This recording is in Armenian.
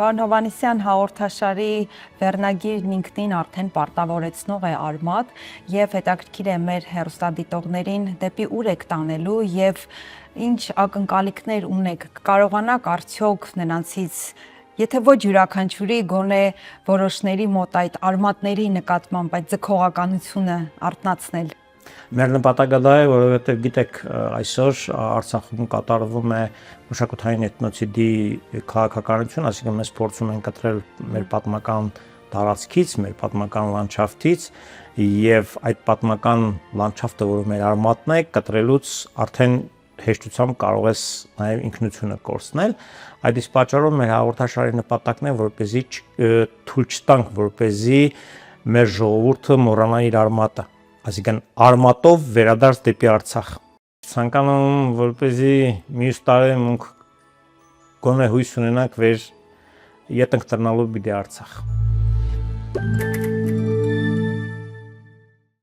Պարոն Հովհաննիսյան, հաղորդաշարի վերնագիրն ինքնին արդեն պարտավորեցնող է արմատ եւ հետաքրքիր է մեր հեռուստադիտողներին դեպի ուր եք տանելու եւ ինչ ակնկալիքներ ունեք, կարողանաք արդյոք նրանցից, եթե ոչ յուրաքանչյուրի, գոնե որոշների մոտ այդ արմատների նկատմամբ այդ ձգողականությունը արթնացնել։ Մեր նպատակը դա է, որովհետև գիտեք, այսօր Արցախում կատարվում է մշակութային էթնոցիդի քաղաքականություն, այսինքն մենք փորձում ենք կտրել մեր պատմական տարածքից, մեր պատմական լանդշաֆտից եւ այդ պատմական լանդշաֆտը, որը մեր արմատն է, կտրելուց արդեն հեշտությամբ կարող ես նաեւ ինքնությունը կորցնել։ Այդ իսկ պատճառով մեր հաղորդաշարի նպատակն է, որպեսզի թույլ չտանք, որպեսզի մեր ժողովուրդը մոռանա իր արմատը, այսինքն արմատով վերադարձ դեպի Արցախ։ Ցանկանում որպեսզի մյուս տարի գոնե հույս ունենանք վեր ետ ընկտրնալու պիտի Արցախ։